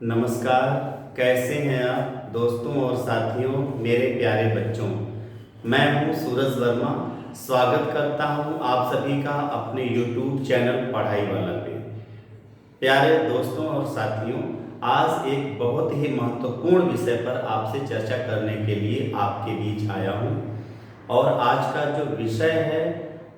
नमस्कार। कैसे हैं आप दोस्तों और साथियों, मेरे प्यारे बच्चों। मैं हूं सूरज वर्मा। स्वागत करता हूं आप सभी का अपने YouTube चैनल पढ़ाई वाला पे। प्यारे दोस्तों और साथियों, आज एक बहुत ही महत्वपूर्ण विषय पर आपसे चर्चा करने के लिए आपके बीच आया हूं। और आज का जो विषय है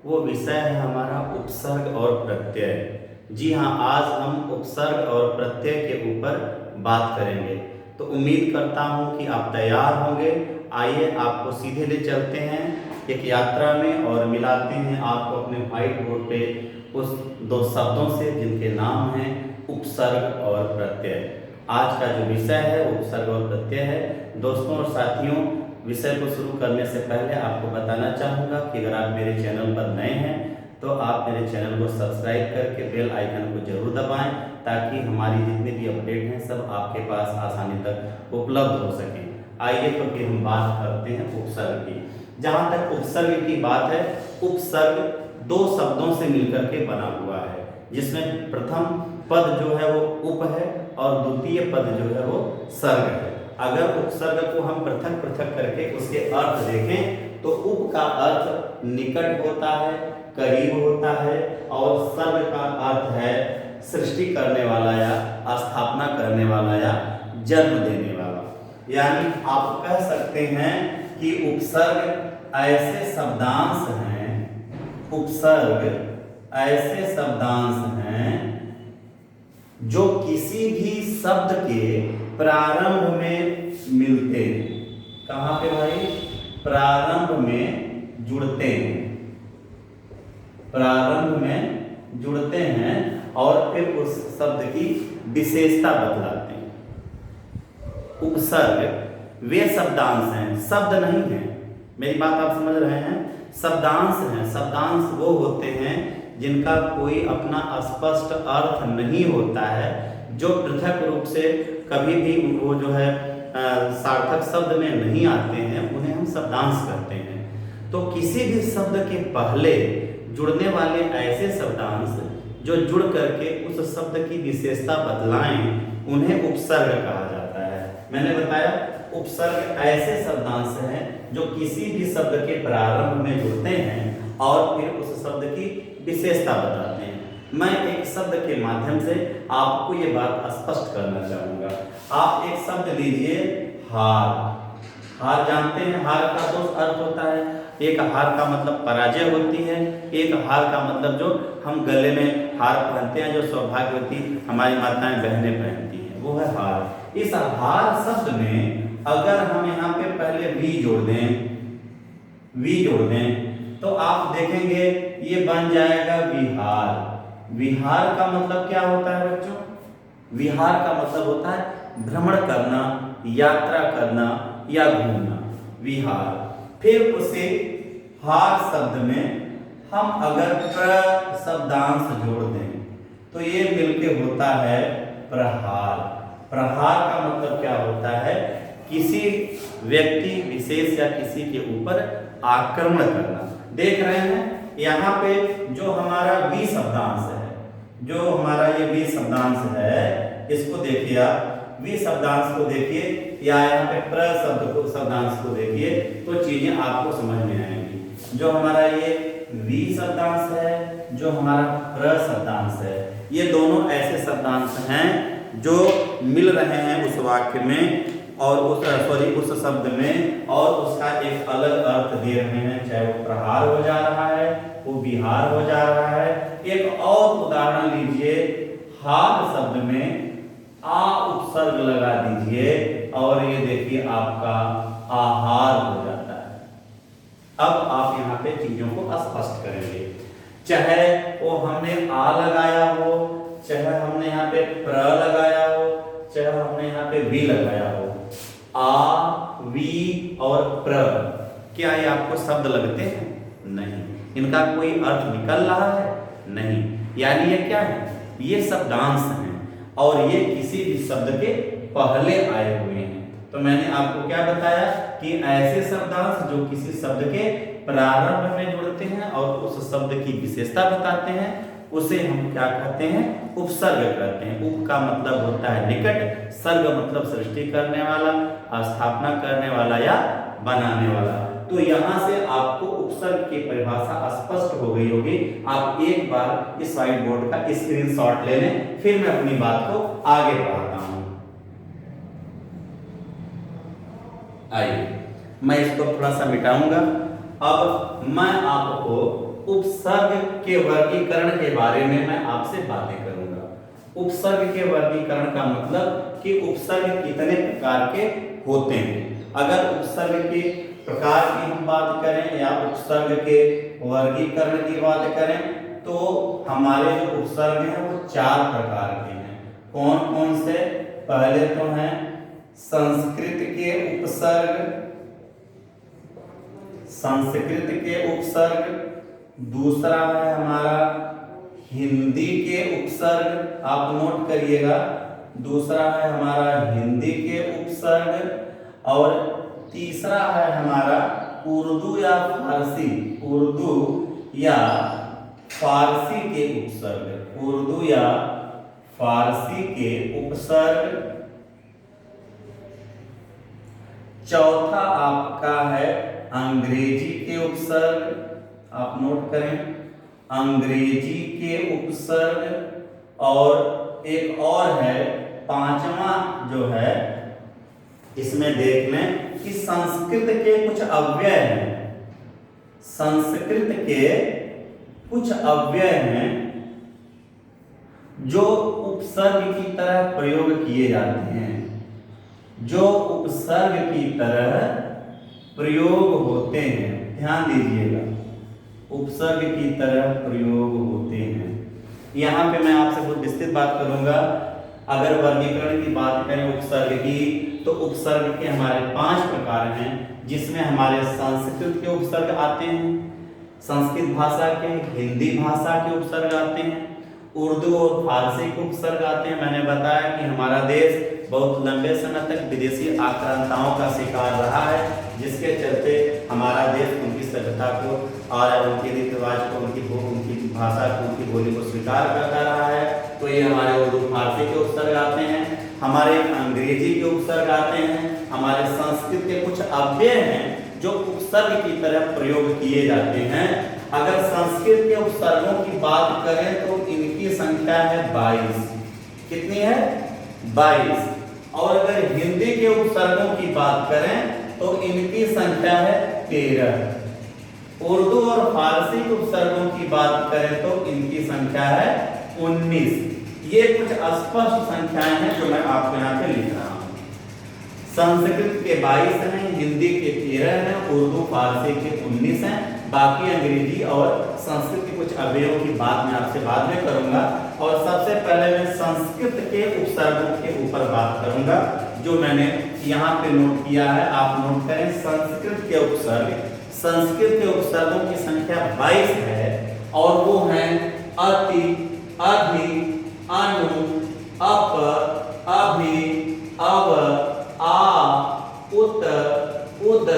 वो विषय है हमारा उपसर्ग और प्रत्यय। जी हाँ, आज हम उपसर्ग और प्रत्यय के ऊपर बात करेंगे। तो उम्मीद करता हूँ कि आप तैयार होंगे। आइए आपको सीधे ले चलते हैं एक यात्रा में और मिलाते हैं आपको अपने व्हाइट बोर्ड पे उस दो शब्दों से जिनके नाम हैं उपसर्ग और प्रत्यय। आज का जो विषय है उपसर्ग और प्रत्यय है। दोस्तों और साथियों, विषय को शुरू करने से पहले आपको बताना चाहूँगा कि अगर आप मेरे चैनल पर नए हैं तो आप मेरे चैनल को सब्सक्राइब करके बेल आइकन को जरूर दबाएं, ताकि हमारी जितने भी अपडेट हैं सब आपके पास आसानी तक उपलब्ध हो सकें। आइए तो फिर हम बात करते हैं उपसर्ग की। जहाँ तक उपसर्ग की बात है, उपसर्ग दो शब्दों से मिलकर के बना हुआ है, जिसमें प्रथम पद जो है वो उप है और द्वितीय पद जो है वो सर्ग है। अगर उपसर्ग को हम पृथक पृथक करके उसके अर्थ देखें तो उप का अर्थ निकट होता है, करीब होता है, और सर्ग का अर्थ है सृष्टि करने वाला या स्थापना करने वाला या जन्म देने वाला। यानी आप कह सकते हैं कि उपसर्ग ऐसे शब्दांश हैं, उपसर्ग ऐसे शब्दांश हैं जो किसी भी शब्द के प्रारंभ में मिलते हैं। कहाँ पे भाई? प्रारंभ में जुड़ते हैं, प्रारंभ में जुड़ते हैं और फिर उस शब्द की विशेषता बतलाते हैं। उपसर्ग वे शब्दांश हैं, शब्द नहीं है। मेरी बात आप समझ रहे हैं? शब्दांश हैं। शब्दांश वो होते हैं जिनका कोई अपना स्पष्ट अर्थ नहीं होता है, जो पृथक रूप से कभी भी वो जो है सार्थक शब्द में नहीं आते हैं, उन्हें हम शब्दांश कहते हैं। तो किसी भी शब्द के पहले जुड़ने वाले ऐसे शब्दांश जो जुड़ करके उस शब्द की विशेषता बतलाएं, उन्हें उपसर्ग कहा जाता है। मैंने बताया उपसर्ग ऐसे शब्दांश हैं जो किसी भी शब्द के प्रारंभ में जुड़ते हैं और फिर उस शब्द की विशेषता बताते हैं। मैं एक शब्द के माध्यम से आपको ये बात स्पष्ट करना चाहूंगा। आप एक शब्द लीजिए, हार। हार जानते हैं, हार का दो अर्थ होता है। एक हार का मतलब पराजय होती है, एक हार का मतलब जो हम गले में हार पहनते हैं, जो सौभाग्यवती हमारी माताएं बहनें पहनती हैं, वो है हार। इस हार शब्द में अगर हम यहाँ पे पहले वी जोड़ दें तो आप देखेंगे ये बन जाएगा विहार। विहार का मतलब क्या होता है बच्चों? विहार का मतलब होता है भ्रमण करना, यात्रा करना या घूमना, विहार। फिर उसे हार शब्द में हम अगर प्र शब्दांश जोड़ दें तो ये मिलके होता है प्रहार। प्रहार का मतलब क्या होता है? किसी व्यक्ति विशेष या किसी के ऊपर आक्रमण करना। देख रहे हैं यहाँ पे जो हमारा वी शब्दांश है, जो हमारा ये वी शब्दांश है, इसको देखिए आप, वी शब्दांश को देखिए या यहाँ पे प्र शब्द को शब्दांश को देखिए तो चीजें आपको समझ में आएंगी। जो हमारा ये वी शब्दांश है, जो हमारा प्र शब्दांश है, ये दोनों ऐसे शब्दांश हैं जो मिल रहे हैं उस वाक्य में और उस शब्द में, और उसका एक अलग अर्थ दे रहे हैं। चाहे वो प्रहार हो जा रहा है, वो विहार हो जा रहा है। एक और उदाहरण लीजिए, हार शब्द में आ उपसर्ग लगा दीजिए और ये देखिए आपका आहार हो जाता है। अब आप यहाँ पे चीजों को स्पष्ट करेंगे। चाहे वो हमने आ लगाया हो, चाहे हमने यहाँ पे प्र लगाया हो, चाहे हमने यहाँ पे वी लगाया हो, आ, वी और प्र, क्या ये आपको शब्द लगते हैं? नहीं। इनका कोई अर्थ निकल रहा है? नहीं। यानी ये क्या है? ये शब्दांश हैं और ये किसी भी शब्द के पहले आए हुए हैं। तो मैंने आपको क्या बताया कि ऐसे शब्दांश जो किसी शब्द के प्रारंभ में जुड़ते हैं और उस शब्द की विशेषता बताते हैं, उसे हम क्या कहते हैं, उपसर्ग कहते हैं। उप का मतलब होता है निकट, सर्ग मतलब सृष्टि करने वाला, स्थापना करने वाला या बनाने वाला। तो यहाँ से आपको उपसर्ग की परिभाषा स्पष्ट हो गई होगी। आप एक बार इस व्हाइट बोर्ड का स्क्रीनशॉट ले लें, फिर मैं अपनी बात को आगे बढ़ाता हूँ। आइए मैं इसको थोड़ा सा मिटाऊंगा। अब मैं आपको उपसर्ग के वर्गीकरण के बारे में मैं आपसे बातें करूंगा। उपसर्ग के वर्गीकरण का मतलब कि उपसर्ग कितने प्रकार के होते हैं। अगर उपसर्ग के प्रकार की हम बात करें या उपसर्ग के वर्गीकरण की बात करें तो हमारे जो उपसर्ग हैं वो 4 प्रकार के हैं। कौन कौन से? पहले तो हैं संस्कृत के उपसर्ग, संस्कृत के उपसर्ग। दूसरा है हमारा हिंदी के उपसर्ग, आप नोट करिएगा। दूसरा है हमारा हिंदी के उपसर्ग और तीसरा है हमारा उर्दू या फारसी, उर्दू या फारसी के उपसर्ग, उर्दू या फारसी के उपसर्ग। चौथा आपका है अंग्रेजी के उपसर्ग, आप नोट करें, अंग्रेजी के उपसर्ग। और एक और है 5वां जो है, इसमें देख लें कि संस्कृत के कुछ अव्यय हैं, संस्कृत के कुछ अव्यय हैं जो उपसर्ग की तरह प्रयोग किए जाते हैं, जो उपसर्ग की तरह प्रयोग होते हैं। ध्यान दीजिएगा, उपसर्ग की तरह प्रयोग होते हैं। यहाँ पे मैं आपसे बहुत विस्तृत बात करूंगा। अगर वर्गीकरण की बात करें उपसर्ग की तो उपसर्ग के हमारे 5 प्रकार हैं, जिसमें हमारे संस्कृत के उपसर्ग आते हैं, संस्कृत भाषा के, हिंदी भाषा के उपसर्ग आते हैं, उर्दू और फारसी के उपसर्ग आते हैं। मैंने बताया कि हमारा देश बहुत लंबे समय तक विदेशी आक्रांताओं का शिकार रहा है, जिसके चलते हमारा देश उनकी सभ्यता को और उनके रीति रिवाज को, उनकी भाषा को, उनकी बोली को स्वीकार करता रहा है। तो ये हमारे उर्दू फारसी के उपसर्ग आते हैं, हमारे अंग्रेजी के उपसर्ग आते हैं, हमारे संस्कृत के कुछ अव्यय हैं जो उपसर्ग की तरह प्रयोग किए जाते हैं। अगर संस्कृत के उपसर्गों की बात करें तो इनकी संख्या है 22। कितनी है? 22। और अगर हिंदी के उपसर्गों की बात करें तो इनकी संख्या है 13। उर्दू और फारसी के उपसर्गों की बात करें तो इनकी संख्या है 19। ये कुछ स्पष्ट संख्याएं हैं जो मैं आपको यहाँ पे लिख रहा हूँ। संस्कृत के 22 हैं, हिंदी के 13 हैं, उर्दू फारसी के 19 हैं। बाकी अंग्रेजी और संस्कृत के कुछ अवयवों की बात मैं आपसे बाद में करूंगा। और सबसे पहले मैं संस्कृत के उपसर्गों के ऊपर बात करूंगा, जो मैंने यहाँ पे नोट किया है। आप नोट करें, संस्कृत के उपसर्ग, संस्कृत के उपसर्गों की संख्या 22 है और वो हैं अति, अधि, अनु, अप, अभि, अव, आ, उत, उद,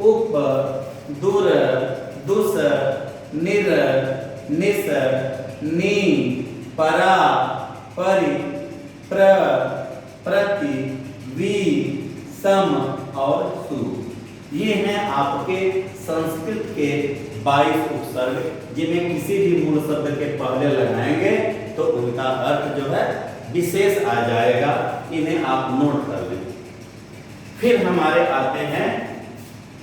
उप, दुर, दुस, निर, निस, नी, परा, परि, प्र, प्रति, वी, सम और सु। ये हैं आपके संस्कृत के 22 उपसर्ग, जिन्हें किसी भी मूल शब्द के पहले लगाएंगे तो उनका अर्थ जो है विशेष आ जाएगा। इन्हें आप नोट कर लें। फिर हमारे आते हैं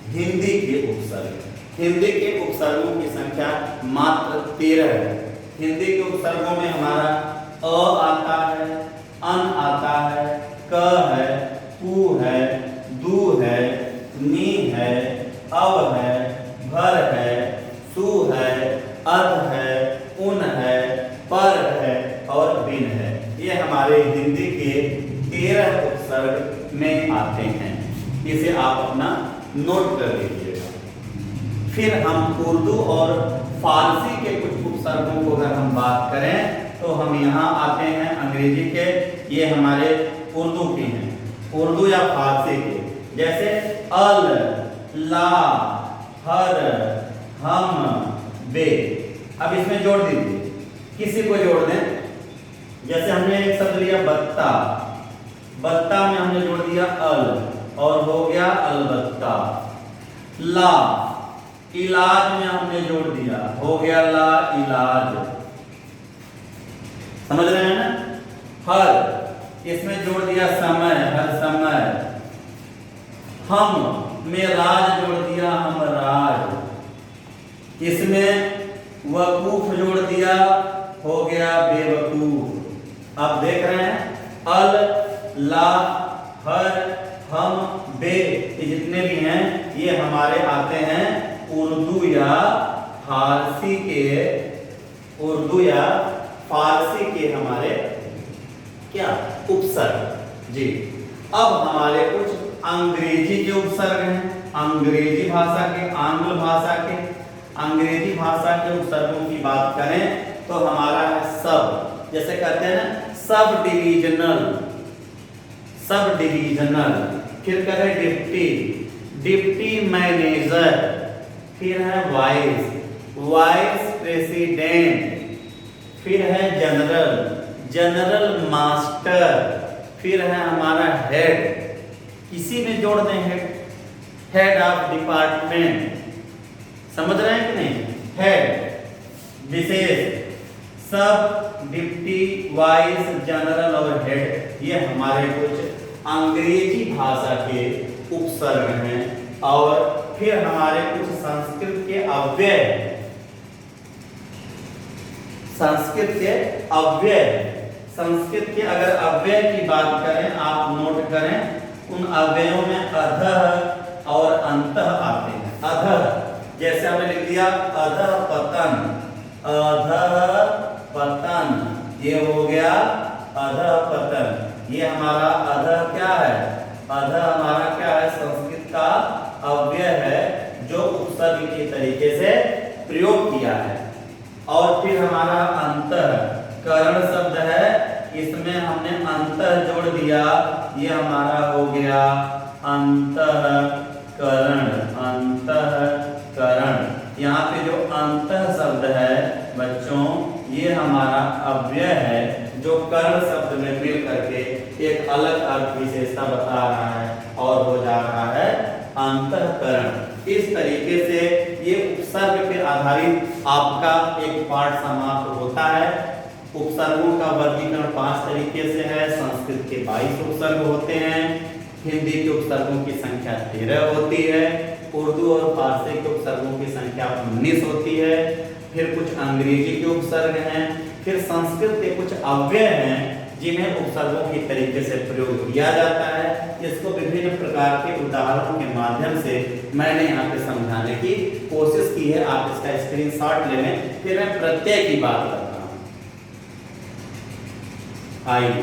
हिंदी के उपसर्ग। हिंदी के उपसर्गों की संख्या मात्र 13 है। हिंदी के उपसर्गों में हमारा अ आता है, अन आता है, क है, पु है, दू है, नी है, अव है, भर है, सु है, अध है, उन है, पर है और बिन है। ये हमारे हिंदी के 13 उपसर्ग में आते हैं। इसे आप अपना नोट कर लीजिएगा। फिर हम उर्दू और फारसी के कुछ उपसर्गों को अगर हम बात करें तो हम यहाँ आते हैं अंग्रेजी के। ये हमारे उर्दू के हैं, उर्दू या फारसी के। जैसे अल, ला, हर, हम, बे। अब इसमें जोड़ दीजिए किसी को जोड़ दें। जैसे हमने एक शब्द लिया बत्ता, बत्ता में हमने जोड़ दिया अल और हो गया अलबत्ता। ला, इलाज में हमने जोड़ दिया, हो गया ला इलाज। समझ रहे हैं ना? हर, इसमें जोड़ दिया समय, हर समय। हम में राज जोड़ दिया, हम राज। इसमें वकूफ जोड़ दिया, हो गया बेवकूफ। आप देख रहे हैं अल, ला, हर, हम, बे, ये जितने भी हैं ये हमारे आते हैं उर्दू या फारसी के, उर्दू या फारसी के हमारे क्या उपसर्ग जी। अब हमारे कुछ अंग्रेजी के उपसर्ग हैं, अंग्रेजी भाषा के, आंग्ल भाषा के। अंग्रेजी भाषा के उपसर्गों की बात करें तो हमारा है सब, जैसे कहते हैं ना सब डिविजनल, सब डिविजनल। फिर करें डिप्टी, डिप्टी मैनेजर। फिर है वाइस, वाइस प्रेसिडेंट। फिर है जनरल, जनरल मास्टर। फिर है हमारा हेड, किसी में जोड़ दें हेड, हेड ऑफ डिपार्टमेंट। समझ रहे हैं कि नहीं? हेड, विशेष, सब, डिप्टी, वाइस, जनरल और हेड, ये हमारे कुछ अंग्रेजी भाषा के उपसर्ग हैं। और फिर हमारे कुछ संस्कृत के अव्यय, संस्कृत के अव्यय। संस्कृत के अगर अव्यय की बात करें, आप नोट करें, उन अव्ययों में अधः और अंतः आते हैं। अधः, जैसे हमने लिख दिया अधः पतन, अधः पतन, ये हो गया अधः पतन। ये हमारा अधः क्या है? अधः हमारा क्या है? संस्कृत का अव्यय है जो उपसर्ग के तरीके से प्रयोग किया है। और फिर हमारा अंतः करण शब्द है, इसमें हमने अंतः जोड़ दिया, ये हमारा हो गया अंतःकरण, अंतःकरण। यहाँ पे जो अंतः शब्द है बच्चों, ये हमारा अव्यय है जो कर्ण शब्द में मिल करके एक अलग अर्थ विशेषता बता रहा है और हो जा रहा है अंतःकरण। इस तरीके से ये उपसर्ग पे आधारित आपका एक पाठ समाप्त होता है। उपसर्गों का वर्गीकरण 5 तरीके से है। संस्कृत के 22 उपसर्ग होते हैं, हिंदी के उपसर्गों की संख्या 13 होती है, उर्दू और फारसी के उपसर्गों की संख्या 19 होती है। फिर कुछ अंग्रेजी के उपसर्ग हैं, फिर संस्कृत के कुछ अव्यय हैं जिन्हें उपसर्गों के तरीके से प्रयोग किया जाता है। इसको विभिन्न प्रकार के उदाहरणों के माध्यम से मैंने यहाँ पे समझाने की कोशिश की है। आप इसका स्क्रीनशॉट ले लें, फिर मैं प्रत्यय की बात करता हूँ। आइए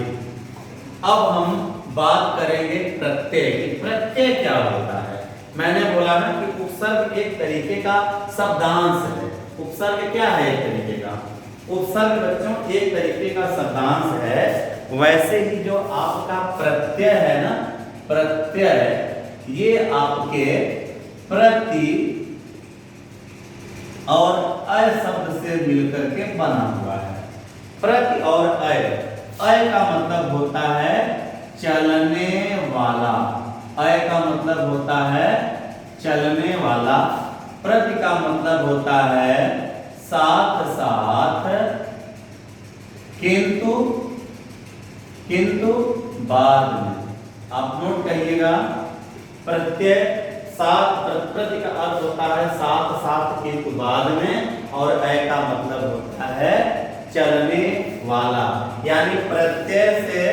अब हम बात करेंगे प्रत्यय की। प्रत्यय क्या होता है? मैंने बोला ना कि उपसर्ग एक तरीके का शब्दांश है। उपसर्ग क्या है? एक तरीके का उपसर्ग बच्चों एक तरीके का शब्दांश है। वैसे ही जो आपका प्रत्यय है ना, प्रत्यय ये आपके प्रति और अय शब्द से मिलकर के बना हुआ है। प्रति और अय, अय का मतलब होता है चलने वाला, अय का मतलब होता है चलने वाला। प्रति का मतलब होता है साथ साथ, किंतु, किंतु बाद में। आप नोट करिएगा, प्रत्यय साथ, प्रति का अर्थ होता है साथ साथ किंतु बाद में, और अय का मतलब होता है चलने वाला। यानी प्रत्यय से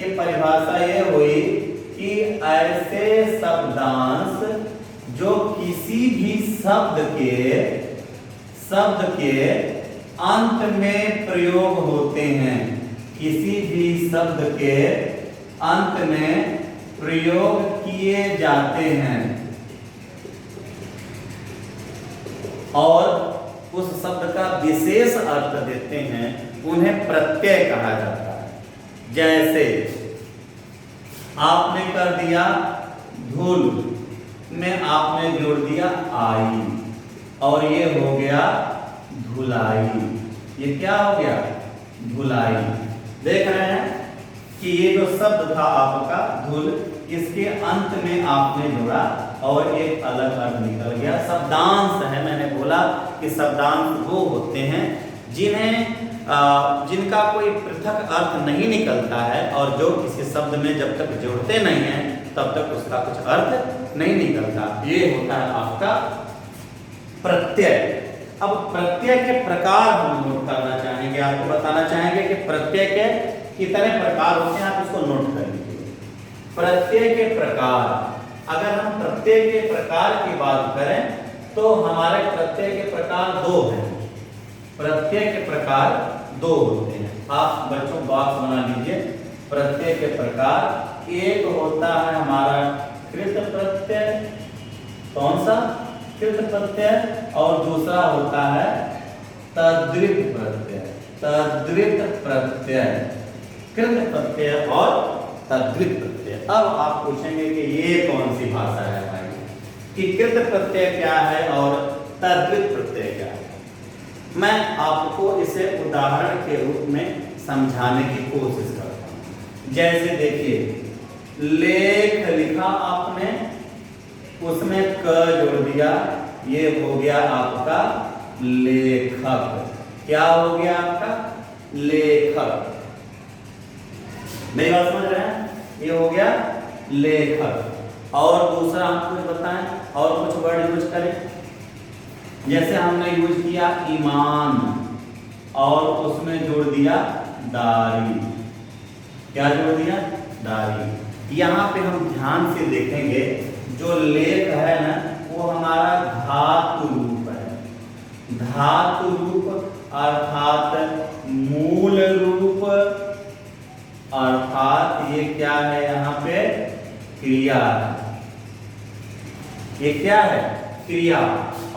ये परिभाषा ये हुई कि ऐसे शब्दांश जो किसी भी शब्द के अंत में प्रयोग होते हैं, किसी भी शब्द के अंत में प्रयोग किए जाते हैं और उस शब्द का विशेष अर्थ देते हैं, उन्हें प्रत्यय कहा जाता है। जैसे आपने कर दिया धूल में आपने जोड़ दिया आई और ये हो गया धुलाई। ये क्या हो गया, धुलाई। देख रहे हैं कि ये जो शब्द था आपका धुल, इसके अंत में आपने जोड़ा और एक अलग अर्थ निकल गया। शब्दांश है, मैंने बोला कि शब्दांश वो होते हैं जिनका कोई पृथक अर्थ नहीं निकलता है और जो किसी शब्द में जब तक जोड़ते नहीं हैं तब तक उसका कुछ अर्थ नहीं निकलता। ये होता है आपका प्रत्यय। अब प्रत्यय के प्रकार हम नोट करना चाहेंगे, आपको बताना चाहेंगे कि प्रत्यय के कितने प्रकार होते हैं, आप इसको नोट कर लीजिए। प्रत्यय के प्रकार, अगर हम प्रत्यय के प्रकार की बात करें तो हमारे प्रत्यय के प्रकार दो हैं। प्रत्यय के प्रकार दो होते हैं, आप बच्चों बॉक्स बना लीजिए। प्रत्यय के प्रकार एक होता है हमारा कृत प्रत्यय, कौन सा, कृत प्रत्यय, और दूसरा होता है तद्धित प्रत्यय। तद्धित प्रत्यय, कृत प्रत्यय और तद्धित प्रत्यय। अब आप पूछेंगे कि ये कौन सी भाषा है भाई, कि कृत प्रत्यय क्या है और तद्धित प्रत्यय क्या है। मैं आपको इसे उदाहरण के रूप में समझाने की कोशिश करता हूँ। जैसे देखिए, लेख लिखा आपने, उसमें क जोड़ दिया, ये हो गया आपका लेखक। क्या हो गया आपका, लेखक। मेरी बात समझ रहे हैं, ये हो गया लेखक। और दूसरा हम कुछ बताएं और कुछ वर्ड यूज करें। जैसे हमने यूज किया ईमान और उसमें जोड़ दिया दारी। क्या जोड़ दिया, दारी। यहाँ पे हम ध्यान से देखेंगे, जो लेख है ना वो हमारा धातु रूप है। धातु रूप अर्थात मूल रूप, अर्थात ये क्या है, यहाँ पे क्रिया है। ये क्या है, क्रिया।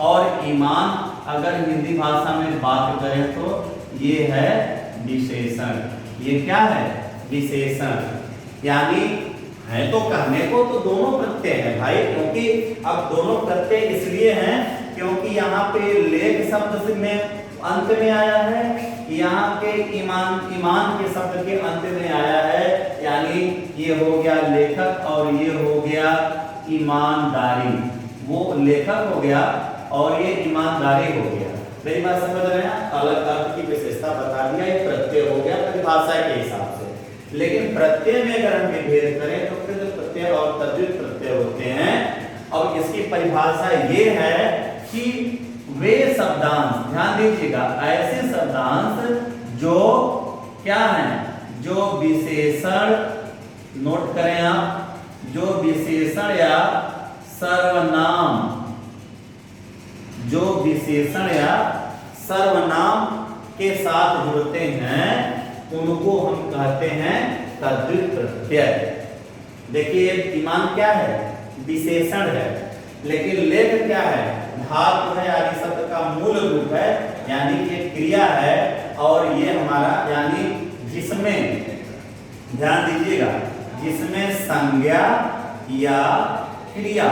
और ईमान अगर हिंदी भाषा में बात करें तो ये है विशेषण। ये क्या है, विशेषण। यानी है तो कहने को तो दोनों प्रत्यय है भाई, क्योंकि अब दोनों प्रत्यय इसलिए हैं क्योंकि यहाँ पे लेख शब्द में अंत में आया है, यहाँ पे ईमान के शब्द के अंत में आया है। यानी ये हो गया लेखक और ये हो गया ईमानदारी। वो लेखक हो गया और ये ईमानदारी हो गया। मेरी बात समझ रहे हैं, अलग अर्थ की विशेषता बता दिया, ये प्रत्यय हो गया परिभाषा के हिसाब से। लेकिन प्रत्यय में अगर हम भेद करें तो कृत प्रत्यय और तद्धित प्रत्यय होते हैं। अब इसकी परिभाषा ये है कि वे शब्दांश, ध्यान दीजिएगा, ऐसे शब्दांश जो क्या है, जो विशेषण, नोट करें आप, जो विशेषण या सर्वनाम, जो विशेषण या सर्वनाम के साथ जुड़ते हैं उनको हम कहते हैं तद्धित प्रत्यय। देखिए ईमान क्या है, विशेषण है, लेकिन लेख क्या है, धातु है, आदि शब्द का मूल रूप है, यानी ये क्रिया है। और ये हमारा यानी जिसमें, ध्यान दीजिएगा, जिसमें संज्ञा या क्रिया,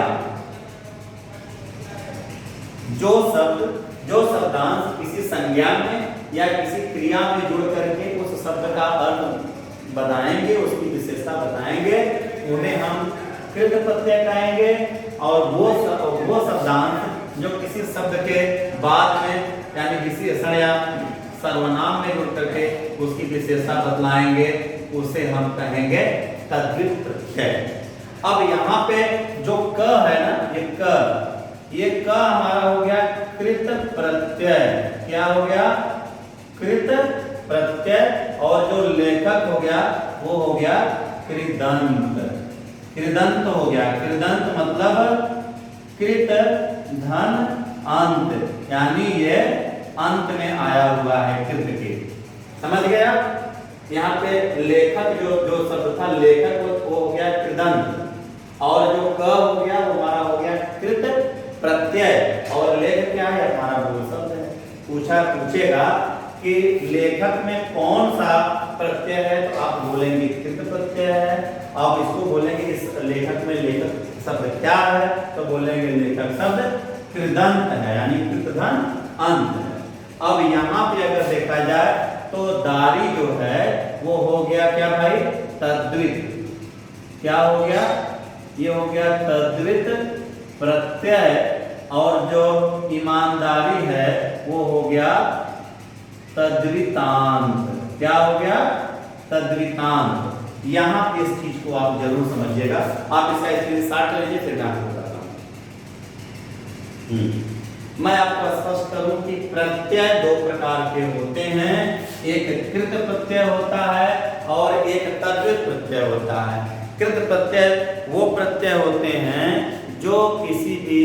जो शब्दांश किसी संज्ञा में या किसी क्रिया में जुड़ करके उस शब्द का अर्थ बताएंगे, उसकी विशेषता बताएंगे, उन्हें हम कृत प्रत्यय कहेंगे। और वो शब्दांश जो किसी शब्द के बाद में यानी विशेषण या सर्वनाम में जुड़ करके उसकी विशेषता बतलाएंगे, उसे हम कहेंगे तद्धित प्रत्यय। अब यहाँ पे जो क है ना, ये क हमारा हो गया कृत प्रत्यय। क्या हो गया, कृत प्रत्यय। और जो लेखक हो गया वो हो गया कृदंत। कृदंत हो गया, कृदंत मतलब कृत धन अंत, यानी ये अंत में आया हुआ है कृत के। समझ गया। यहाँ पे लेखक जो शब्द था लेखक वो हो गया कृदंत, और जो क हो गया वो हमारा हो गया कृत प्रत्यय। और लेख क्या है, हमारा मूल शब्द है। पूछेगा कि लेखक में कौन सा प्रत्यय है, तो आप बोलेंगे कृत प्रत्यय है। आप इसको बोलेंगे इस लेखक में लेखक शब्द क्या है, तो बोलेंगे लेखक शब्द कृदंत है, यानी कृतधन अंत है। अब यहाँ पे अगर देखा जाए तो दारी जो है वो हो गया क्या भाई, तद्वित। क्या हो गया, ये हो गया तद्वित प्रत्यय, और जो ईमानदारी है वो हो गया तद्वितांत। क्या हो गया, तद्वितांत। यहां पे इस चीज को आप जरूर समझिएगा। आप इसका स्क्रीनशॉट ले लीजिए, फिर मैं आपको बताता हूं। मैं आपको स्पष्ट करूं कि प्रत्यय दो प्रकार के होते हैं, एक कृत प्रत्यय होता है और एक तद्वित प्रत्यय होता है। कृत प्रत्यय वो प्रत्यय होते हैं जो किसी भी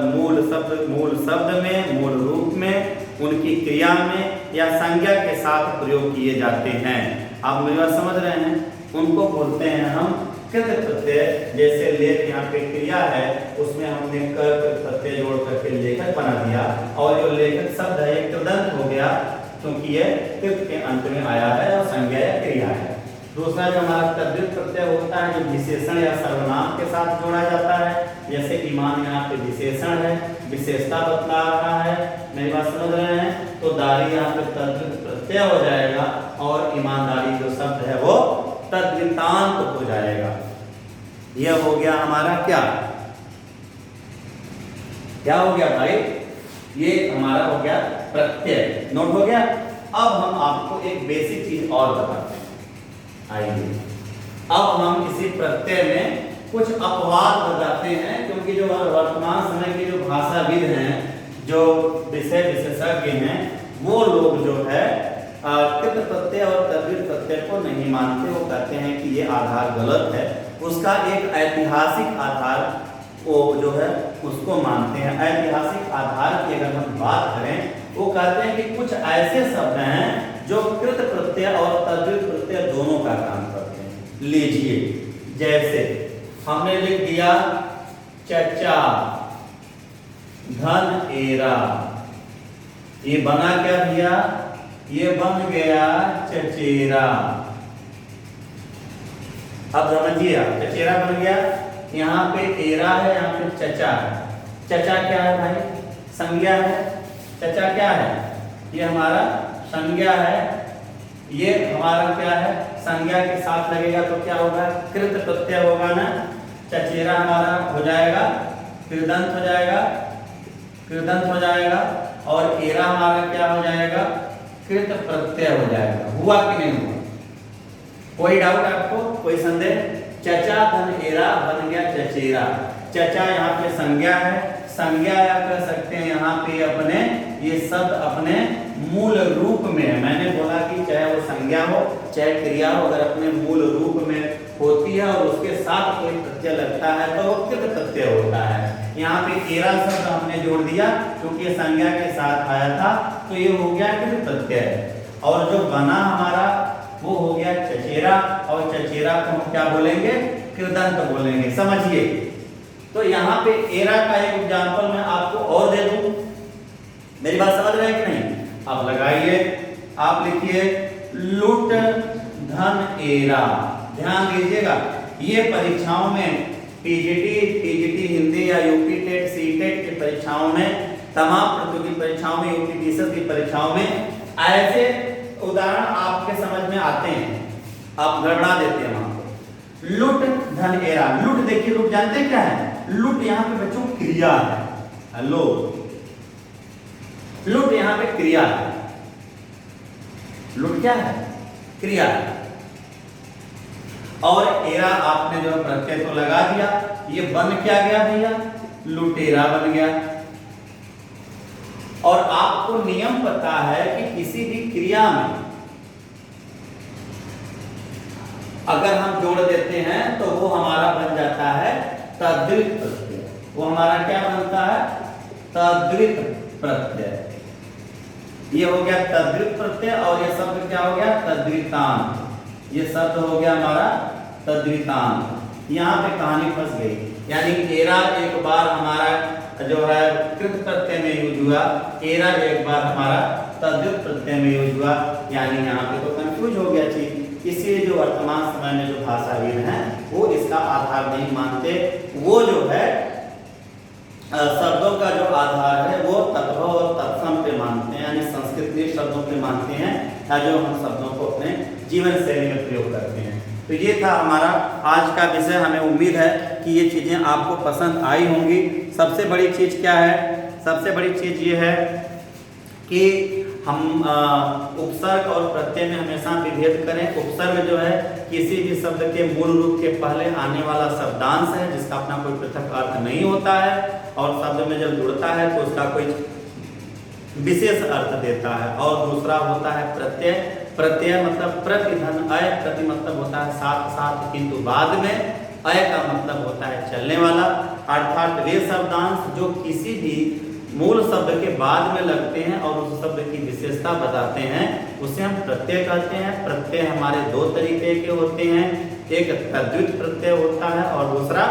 मूल शब्द में, मूल रूप में, उनकी क्रिया में या संज्ञा के साथ प्रयोग किए जाते हैं। आप मेरी बात समझ रहे हैं? उनको बोलते हैं हम कृत प्रत्यय। जैसे लेख यहाँ पे क्रिया है, उसमें हमने कर प्रत्यय जोड़ करके लेखक बना दिया, और जो लेखक शब्द है एक कृदंत हो गया क्योंकि ये कृत के अंत में आया है और संज्ञा या क्रिया है। दूसरा जो हमारा तद्वित प्रत्यय होता है जो विशेषण या सर्वनाम के साथ जोड़ा जाता है, जैसे ईमान यहाँ पे विशेषण है, विशेषता बतला रहा है। मेरी बात समझ रहे हैं? तो दारी यहाँ पे तद्वित प्रत्यय हो जाएगा और ईमानदारी जो शब्द है वो तद्वितांत हो जाएगा। यह हो गया हमारा क्या, क्या हो गया भाई, ये हमारा हो गया प्रत्यय। नोट हो गया? अब हम आपको एक बेसिक चीज और बताते हैं। आइए अब हम इसी प्रत्यय में कुछ अपवाद बताते हैं, क्योंकि जो वर्तमान समय के जो भाषाविद हैं, जो विषय विशेषज्ञ हैं, वो लोग जो है कृत प्रत्यय और तद्वित प्रत्यय को नहीं मानते। वो कहते हैं कि ये आधार गलत है। उसका एक ऐतिहासिक आधार वो जो है उसको मानते हैं। ऐतिहासिक आधार की अगर हम बात करें, वो कहते हैं कि कुछ ऐसे शब्द हैं जो कृत प्रत्यय और तद्वित प्रत्यय दोनों का काम करते हैं। लीजिए, जैसे हमने लिख दिया चचा, धन एरा, ये बना क्या भैया, ये बन गया चचेरा। अब समझिए, चचेरा बन गया, यहाँ पे एरा है, यहाँ पे चचा है। चचा क्या है भाई, संज्ञा है। चचा क्या है, ये हमारा संज्ञा है। ये हमारा क्या है, संज्ञा के साथ लगेगा तो क्या होगा, कृत प्रत्यय होगा ना। चचेरा हमारा हो जाएगा कृदंत हो जाएगा, कृदंत हो जाएगा, और एरा हमारा क्या हो जाएगा, कृत प्रत्यय हो जाएगा। हुआ कि नहीं हुआ? कोई डाउट आपको, कोई संदेह? चचा धन एरा बन गया चचेरा। चचा यहाँ पे संज्ञा है, संज्ञा या कह सकते हैं यहाँ पे अपने, ये शब्द अपने मूल रूप में है। मैंने बोला कि चाहे वो संज्ञा हो चाहे क्रिया हो, अगर अपने मूल रूप में होती है और उसके साथ कोई प्रत्यय लगता है तो वो कृत प्रत्यय होता है। यहाँ पे एरा शब्द हमने जोड़ दिया क्योंकि संज्ञा के साथ आया था, तो ये हो गया कृत प्रत्यय। और जो बना हमारा वो हो गया चचेरा, और चचेरा को हम क्या बोलेंगे, कृदंत बोलेंगे। समझिए, तो यहाँ पे एरा का एक एग्जांपल मैं आपको और दे दूं। मेरी बात समझ रहे हैं कि नहीं? आप लगाइए, आप लिखिए लुट धन एरा। ध्यान दीजिएगा, ये परीक्षाओं में टीजीटी हिंदी या यूपी टेट सीटेट की परीक्षाओं में, तमाम प्रतियोगी परीक्षाओं में, यूपीटीसीएस की परीक्षाओं में ऐसे उदाहरण आपके समझ में आते हैं, आप गड़बड़ा देते हैं वहां पर। लुट धन एरा, लुट देखिए, लुट जानते क्या है? लुट यहाँ पे बच्चों क्रिया है। हेलो, लुट यहाँ पे क्रिया है। लुट क्या है, क्रिया है। और एरा आपने जो प्रत्यय तो लगा दिया, ये बन क्या गया भैया, लुटेरा बन गया। और आपको नियम पता है कि किसी भी क्रिया में अगर हम जोड़ देते हैं तो वो हमारा बन जाता है तद्वित प्रत्यय। वो हमारा क्या बनता है, तद्वित प्रत्यय। ये हो गया तद्वित प्रत्यय, और ये शब्द क्या हो गया, तद्वितांत। ये शब्द हो गया हमारा तद्वितांत। यहाँ पे कहानी फंस गई, यानी एरा एक बार हमारा जो है कृत प्रत्यय में यूज हुआ, एरा एक बार हमारा तद्वित प्रत्यय में यूज हुआ, यानी यहाँ पे तो कंफ्यूज हो गया चीज। इसलिए जो वर्तमान समय में जो भाषाविद हैं वो इसका आधार नहीं मानते। वो जो है शब्दों का जो आधार है वो तत्व और तत्सम पे मानते हैं, यानी या जो हम शब्दों को अपने जीवन शैली में प्रयोग करते हैं। तो ये था हमारा आज का विषय। हमें उम्मीद है कि ये चीज़ें आपको पसंद आई होंगी। सबसे बड़ी चीज़ क्या है? सबसे बड़ी चीज़ ये है कि हम उपसर्ग और प्रत्यय में हमेशा विभेद करें। उपसर्ग जो है किसी भी शब्द के मूल रूप के पहले आने वाला शब्दांश है जिसका अपना कोई पृथक अर्थ नहीं होता है, और शब्द में जब जुड़ता है तो उसका कोई विशेष अर्थ देता है। और दूसरा होता है प्रत्यय। प्रत्यय मतलब प्रतिधन, अय प्रति मतलब होता है साथ साथ, किंतु बाद में अय का मतलब होता है चलने वाला। अर्थात वे शब्दांश जो किसी भी मूल शब्द के बाद में लगते हैं और उस शब्द की विशेषता बताते हैं उसे हम प्रत्यय कहते हैं। प्रत्यय हमारे दो तरीके के होते हैं, एक तद्धित प्रत्यय होता है और दूसरा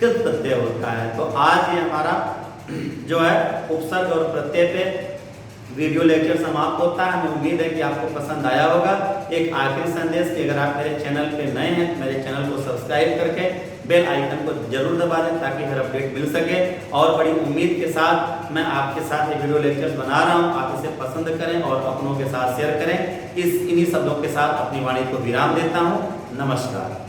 कृत प्रत्यय होता है। तो आज ये हमारा जो है उपसर्ग और प्रत्यय पे वीडियो लेक्चर समाप्त होता है। हमें उम्मीद है कि आपको पसंद आया होगा। एक आखिरी संदेश कि अगर आप मेरे चैनल पे नए हैं तो मेरे चैनल को सब्सक्राइब करके बेल आइकन को जरूर दबा दें ताकि हर अपडेट मिल सके। और बड़ी उम्मीद के साथ मैं आपके साथ ये वीडियो लेक्चर्स बना रहा हूँ। आप इसे पसंद करें और अपनों के साथ शेयर करें। इन्हीं शब्दों के साथ अपनी वाणी को विराम देता हूँ। नमस्कार।